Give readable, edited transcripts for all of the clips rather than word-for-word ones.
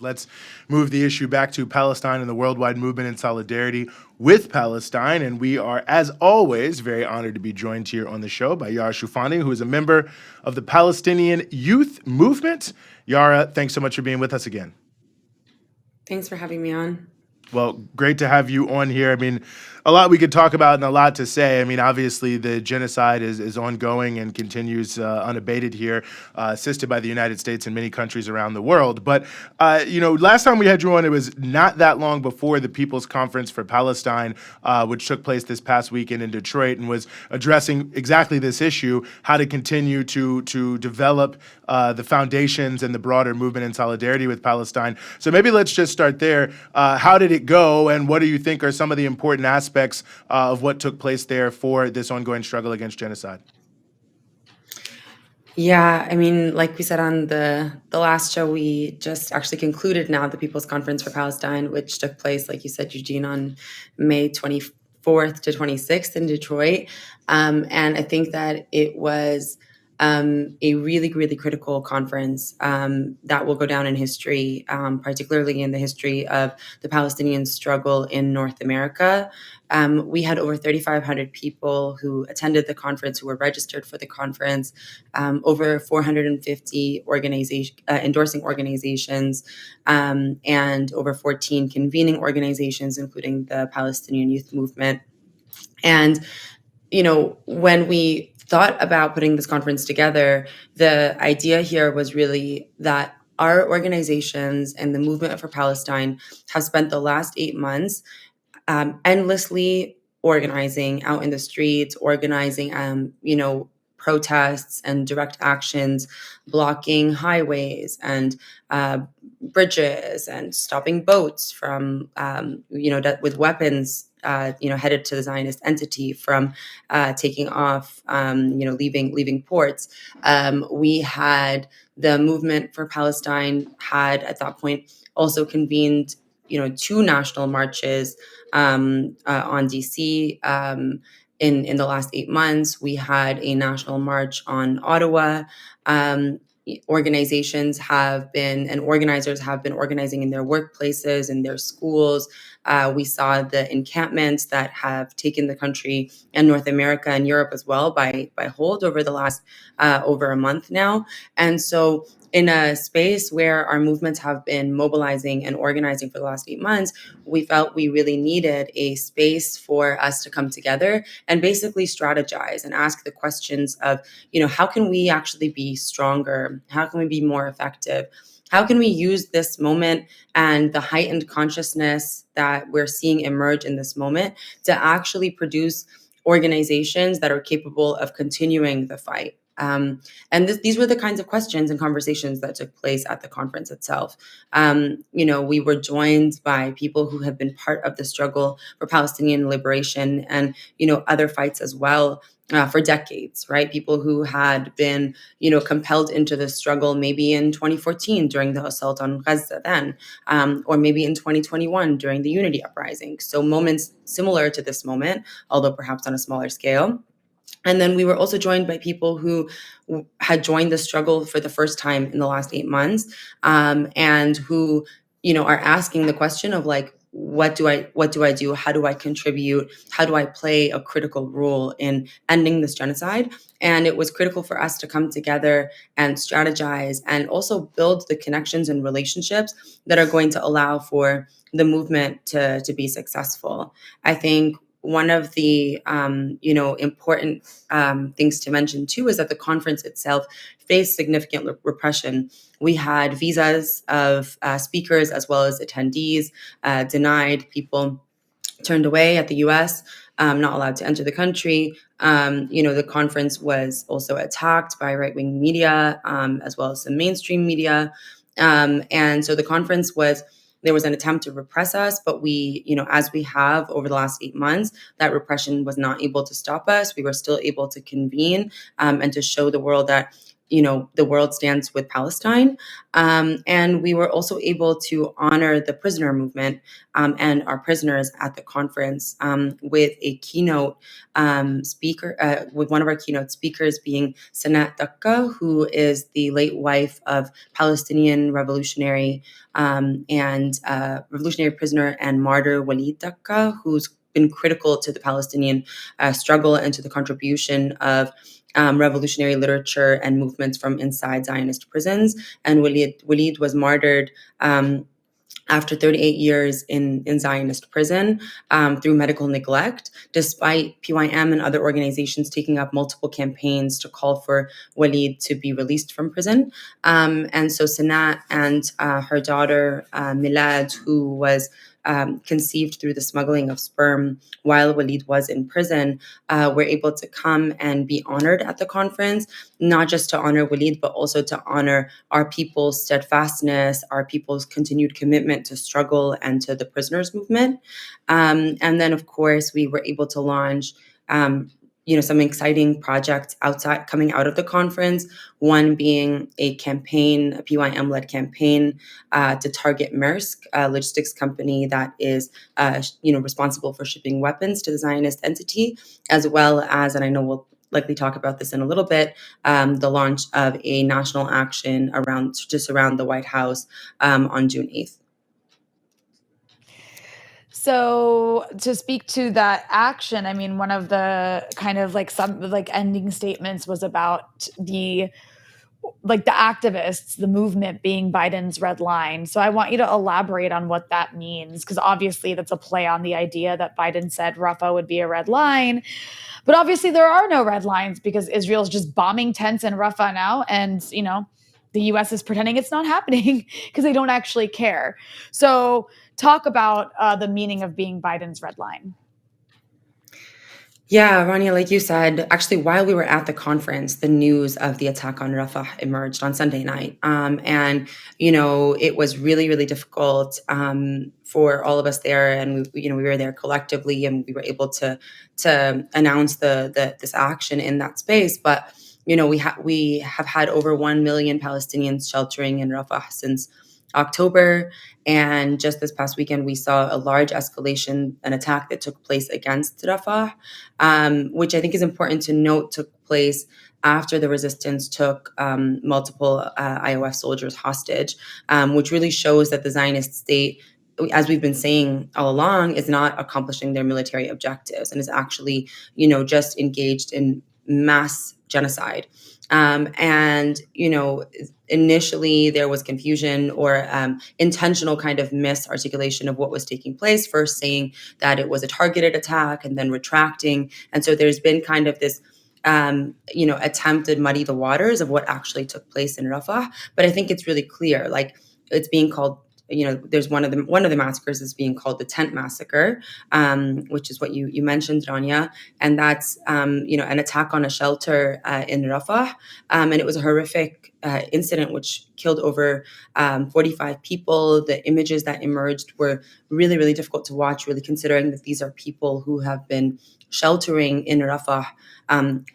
Let's move the issue back to Palestine and the worldwide movement in solidarity with Palestine. And we are, as always, very honored to be joined here on the show by Yara Shoufani, who is a member of the Palestinian Youth Movement. Yara, thanks so much for being with us again. Thanks for having me on. Well, great to have you on here. I mean, a lot we could talk about and a lot to say. I mean, obviously, the genocide is ongoing and continues unabated here, assisted by the United States and many countries around the world. But, last time we had you on, it was not that long before the People's Conference for Palestine, which took place this past weekend in Detroit and was addressing exactly this issue, how to continue to develop the foundations and the broader movement in solidarity with Palestine. So maybe let's just start there. How did it go, and what do you think are some of the important aspects of what took place there for this ongoing struggle against genocide? Yeah, I mean, like we said on the last show, we just actually concluded now the People's Conference for Palestine, which took place, like you said, Eugene, on May 24th to 26th in Detroit. And I think that it was a really, really critical conference that will go down in history, particularly in the history of the Palestinian struggle in North America. We had over 3,500 people who attended the conference, who were registered for the conference, over 450 endorsing organizations, and over 14 convening organizations, including the Palestinian Youth Movement. And when we thought about putting this conference together, the idea here was really that our organizations and the movement for Palestine have spent the last 8 months endlessly organizing out in the streets, organizing, protests and direct actions, blocking highways and bridges and stopping boats from, with weapons, headed to the Zionist entity from taking off, leaving ports. We had the movement for Palestine had at that point also convened, 2 national marches on DC. In the last 8 months, we had a national march on Ottawa. Organizers have been organizing in their workplaces, in their schools. We saw the encampments that have taken the country and North America and Europe as well by hold over the last over a month now. And so in a space where our movements have been mobilizing and organizing for the last 8 months, we felt we really needed a space for us to come together and basically strategize and ask the questions of, how can we actually be stronger? How can we be more effective? How can we use this moment and the heightened consciousness that we're seeing emerge in this moment to actually produce organizations that are capable of continuing the fight? These were the kinds of questions and conversations that took place at the conference itself. We were joined by people who have been part of the struggle for Palestinian liberation and, other fights as well. For decades, right? People who had been, compelled into the struggle maybe in 2014 during the assault on Gaza then, or maybe in 2021 during the Unity Uprising. So moments similar to this moment, although perhaps on a smaller scale. And then we were also joined by people who had joined the struggle for the first time in the last 8 months, and who, are asking the question of like, what do I do? How do I contribute? How do I play a critical role in ending this genocide? And it was critical for us to come together and strategize and also build the connections and relationships that are going to allow for the movement to be successful. I think one of the important things to mention too is that the conference itself faced significant repression. We had visas of speakers as well as attendees denied, people turned away at the U.S., not allowed to enter the country. The conference was also attacked by right-wing media as well as some mainstream media. And so the conference there was an attempt to repress us, but we, as we have over the last 8 months, that repression was not able to stop us. We were still able to convene and to show the world that the world stands with Palestine. And we were also able to honor the prisoner movement and our prisoners at the conference with a keynote speaker, with one of our keynote speakers being Sanat Dakka, who is the late wife of Palestinian revolutionary and revolutionary prisoner and martyr Walid Dakka, who's been critical to the Palestinian struggle and to the contribution of revolutionary literature and movements from inside Zionist prisons. And Walid was martyred after 38 years in Zionist prison through medical neglect, despite PYM and other organizations taking up multiple campaigns to call for Walid to be released from prison. And so Sanat and her daughter, Milad, who was conceived through the smuggling of sperm while Walid was in prison, were able to come and be honored at the conference, not just to honor Walid, but also to honor our people's steadfastness, our people's continued commitment to struggle and to the prisoners movement. And then, of course, we were able to launch some exciting projects coming out of the conference, one being a campaign, a PYM-led campaign to target Maersk, a logistics company that is responsible for shipping weapons to the Zionist entity, as well as, and I know we'll likely talk about this in a little bit, the launch of a national action around the White House on June 8th. So to speak to that action, I mean, one of the kind of ending statements was about the activists, the movement being Biden's red line. So I want you to elaborate on what that means, because obviously that's a play on the idea that Biden said Rafah would be a red line. But obviously there are no red lines because Israel's just bombing tents in Rafah now. And, the U.S. is pretending it's not happening because they don't actually care. So talk about the meaning of being Biden's red line. Yeah, Rania, like you said, actually, while we were at the conference, the news of the attack on Rafah emerged on Sunday night. And it was really, really difficult for all of us there. And we were there collectively, and we were able to announce this action in that space. But we have had over 1 million Palestinians sheltering in Rafah since October. And just this past weekend, we saw a large escalation, an attack that took place against Rafah, which I think is important to note took place after the resistance took multiple IOF soldiers hostage, which really shows that the Zionist state, as we've been saying all along, is not accomplishing their military objectives and is actually, just engaged in mass genocide. Initially there was confusion or intentional kind of misarticulation of what was taking place, first saying that it was a targeted attack and then retracting. And so there's been kind of this attempt to muddy the waters of what actually took place in Rafah. But I think it's really clear, like it's being called, there's one of the massacres is being called the tent massacre, which is what you mentioned, Rania, and that's an attack on a shelter in Rafah, and it was a horrific incident which killed over 45 people. The images that emerged were really, really difficult to watch, really considering that these are people who have been sheltering in Rafah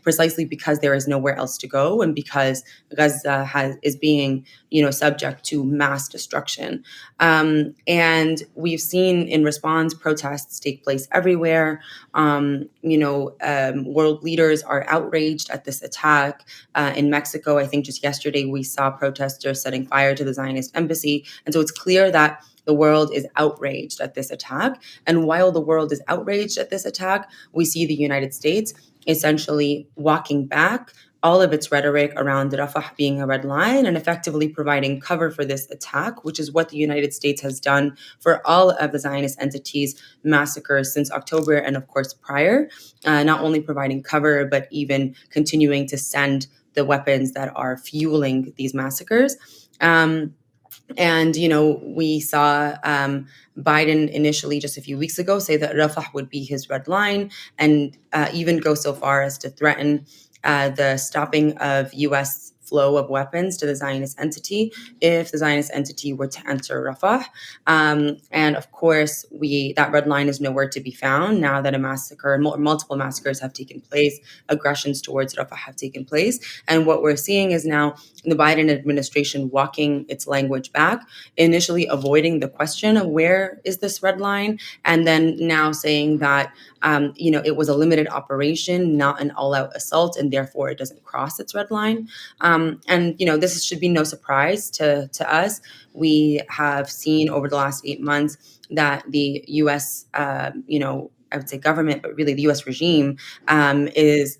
precisely because there is nowhere else to go and because Gaza is being, subject to mass destruction. And we've seen in response protests take place everywhere. World leaders are outraged at this attack. In Mexico, I think just yesterday we saw protesters setting fire to the Zionist embassy. And so it's clear that the world is outraged at this attack. And while the world is outraged at this attack, we see the United States essentially walking back all of its rhetoric around Rafah being a red line and effectively providing cover for this attack, which is what the United States has done for all of the Zionist entities' massacres since October and, of course, prior, not only providing cover, but even continuing to send the weapons that are fueling these massacres. And, we saw Biden initially just a few weeks ago say that Rafah would be his red line and even go so far as to threaten the stopping of U.S. flow of weapons to the Zionist entity if the Zionist entity were to enter Rafah. And of course, that red line is nowhere to be found now that a massacre, multiple massacres have taken place, aggressions towards Rafah have taken place. And what we're seeing is now the Biden administration walking its language back, initially avoiding the question of where is this red line, and then now saying that it was a limited operation, not an all-out assault, and therefore it doesn't cross its red line. This should be no surprise to us. We have seen over the last 8 months that the U.S., I would say government, but really the U.S. regime is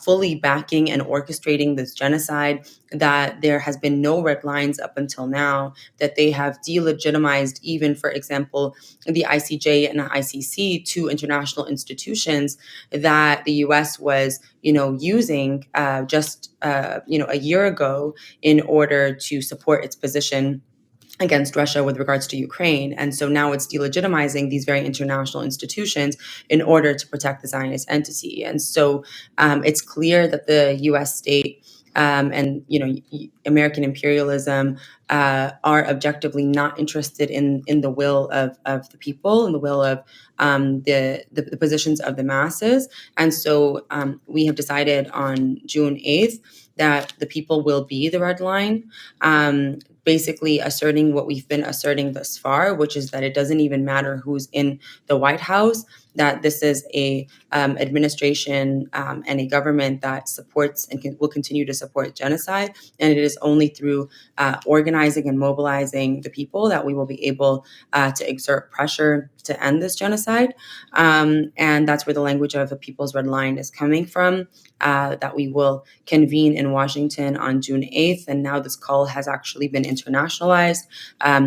fully backing and orchestrating this genocide, that there has been no red lines up until now, that they have delegitimized even, for example, the ICJ and the ICC, two international institutions that the U.S. was, using just a year ago in order to support its position against Russia with regards to Ukraine. And so now it's delegitimizing these very international institutions in order to protect the Zionist entity. And so it's clear that the US state and American imperialism are objectively not interested in the will of the people and the will of the positions of the masses. And so we have decided on June 8th that the people will be the red line, basically asserting what we've been asserting thus far, which is that it doesn't even matter who's in the White House, that this is a administration and a government that supports and will continue to support genocide. And it is only through organizing and mobilizing the people that we will be able to exert pressure to end this genocide. And that's where the language of the People's Red Line is coming from, that we will convene in Washington on June 8th. And now this call has actually been internationalized.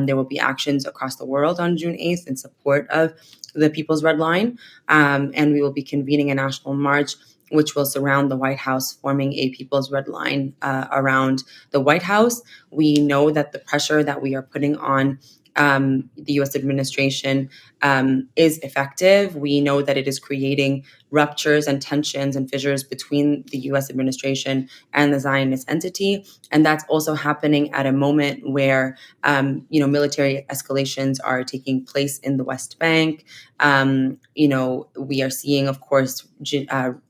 There will be actions across the world on June 8th in support of the People's Red Line. And we will be convening a national march which will surround the White House, forming a People's Red Line around the White House. We know that the pressure that we are putting on the U.S. administration is effective. We know that it is creating ruptures and tensions and fissures between the U.S. administration and the Zionist entity. And that's also happening at a moment where, military escalations are taking place in the West Bank. We are seeing, of course,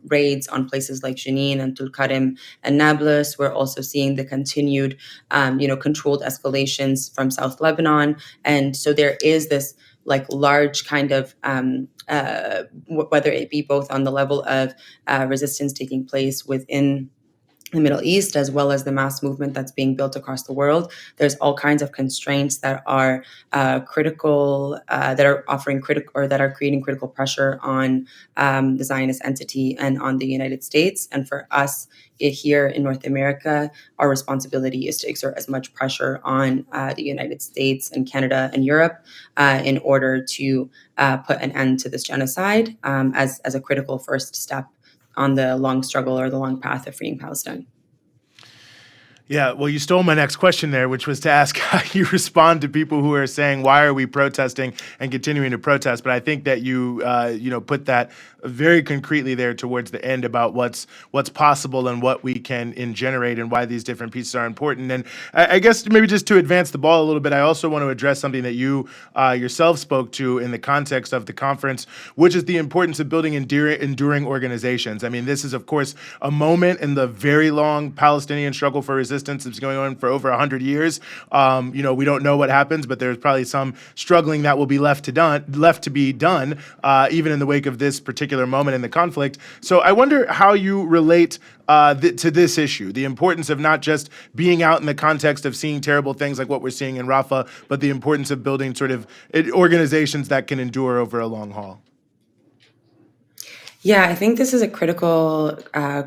raids on places like Jenin and Tulkarem and Nablus. We're also seeing the continued, controlled escalations from South Lebanon. And so there is this large kind of, whether it be both on the level of resistance taking place within the Middle East, as well as the mass movement that's being built across the world. There's all kinds of constraints that are critical, that are offering critical, or that are creating critical pressure on the Zionist entity and on the United States. And for us here in North America, our responsibility is to exert as much pressure on the United States and Canada and Europe in order to put an end to this genocide as a critical first step on the long struggle or the long path of freeing Palestine. Yeah, well, you stole my next question there, which was to ask how you respond to people who are saying, why are we protesting and continuing to protest? But I think that you put that very concretely there towards the end about what's possible and what we can generate and why these different pieces are important. And I guess maybe just to advance the ball a little bit, I also want to address something that you yourself spoke to in the context of the conference, which is the importance of building enduring organizations. I mean, this is, of course, a moment in the very long Palestinian struggle for resistance that's going on for over 100 years. We don't know what happens, but there's probably some struggling that will be left to be done, even in the wake of this particular moment in the conflict. So I wonder how you relate to this issue, the importance of not just being out in the context of seeing terrible things like what we're seeing in Rafah, but the importance of building sort of organizations that can endure over a long haul. Yeah, I think this is a critical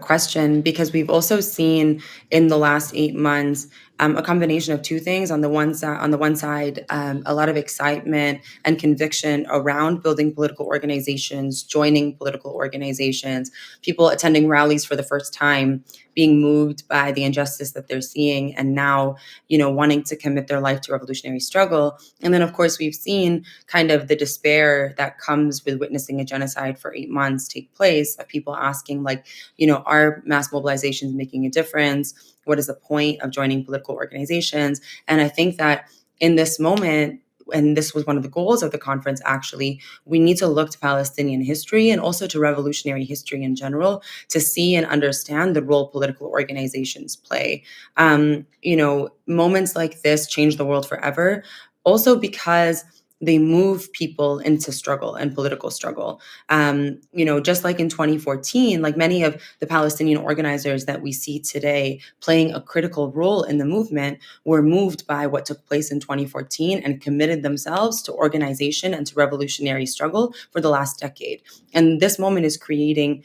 question because we've also seen in the last 8 months a combination of two things. On the one side, a lot of excitement and conviction around building political organizations, joining political organizations, people attending rallies for the first time, being moved by the injustice that they're seeing, and now, wanting to commit their life to revolutionary struggle. And then, of course, we've seen kind of the despair that comes with witnessing a genocide for 8 months take place, of people asking, are mass mobilizations making a difference? What is the point of joining political organizations? And I think that in this moment, and this was one of the goals of the conference, actually, we need to look to Palestinian history and also to revolutionary history in general to see and understand the role political organizations play. Moments like this change the world forever, also because they move people into struggle and political struggle. Just like in 2014, like many of the Palestinian organizers that we see today playing a critical role in the movement were moved by what took place in 2014 and committed themselves to organization and to revolutionary struggle for the last decade. And this moment is creating,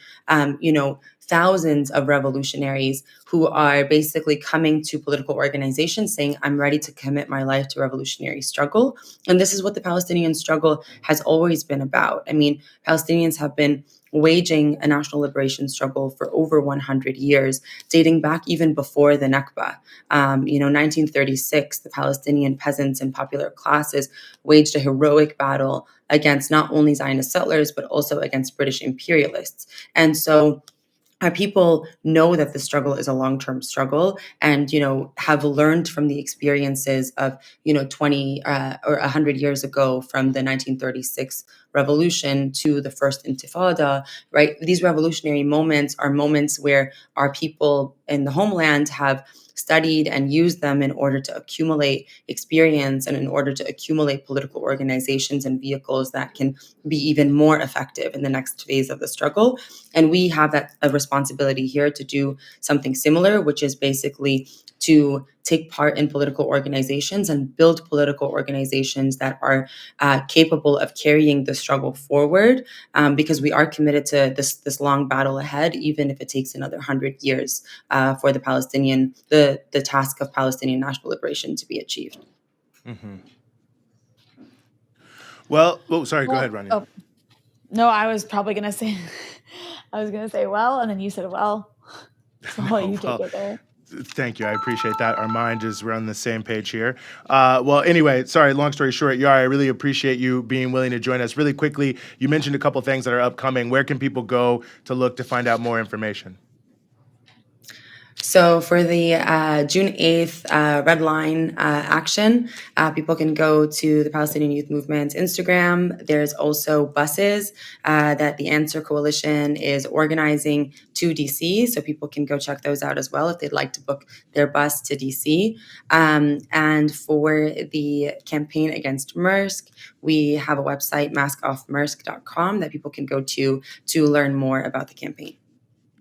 thousands of revolutionaries who are basically coming to political organizations saying, I'm ready to commit my life to revolutionary struggle. And this is what the Palestinian struggle has always been about. I mean, Palestinians have been waging a national liberation struggle for over 100 years, dating back even before the Nakba. 1936, the Palestinian peasants and popular classes waged a heroic battle against not only Zionist settlers, but also against British imperialists. And so our people know that the struggle is a long-term struggle and, have learned from the experiences of, 20 or 100 years ago from the 1936 revolution to the first intifada, right? These revolutionary moments are moments where our people in the homeland have studied and used them in order to accumulate experience and in order to accumulate political organizations and vehicles that can be even more effective in the next phase of the struggle. And we have a responsibility here to do something similar, which is basically to take part in political organizations and build political organizations that are capable of carrying the struggle forward, because we are committed to this long battle ahead, even if it takes another 100 years for the task of Palestinian national liberation to be achieved. Mm-hmm. Well, sorry, go ahead, Rania. Oh, no, I was probably going to say, well, and then you said, well, so you take it there. Thank you. I appreciate that. Our mind is we're on the same page here. Anyway, sorry, long story short, Yara, I really appreciate you being willing to join us. Really quickly, you mentioned a couple things that are upcoming. Where can people go to look to find out more information? So for the June 8th Red Line action, people can go to the Palestinian Youth Movement's Instagram. There's also buses that the Answer Coalition is organizing to DC, so people can go check those out as well if they'd like to book their bus to DC. And for the campaign against Maersk, we have a website, maskoffmaersk.com, that people can go to learn more about the campaign.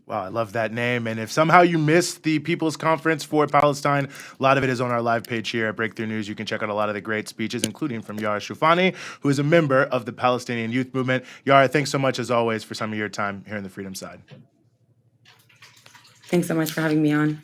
Wow, I love that name. And if somehow you missed the People's Conference for Palestine, a lot of it is on our live page here at Breakthrough News. You can check out a lot of the great speeches, including from Yara Shoufani, who is a member of the Palestinian Youth Movement. Yara, thanks so much, as always, for some of your time here on the Freedom Side. Thanks so much for having me on.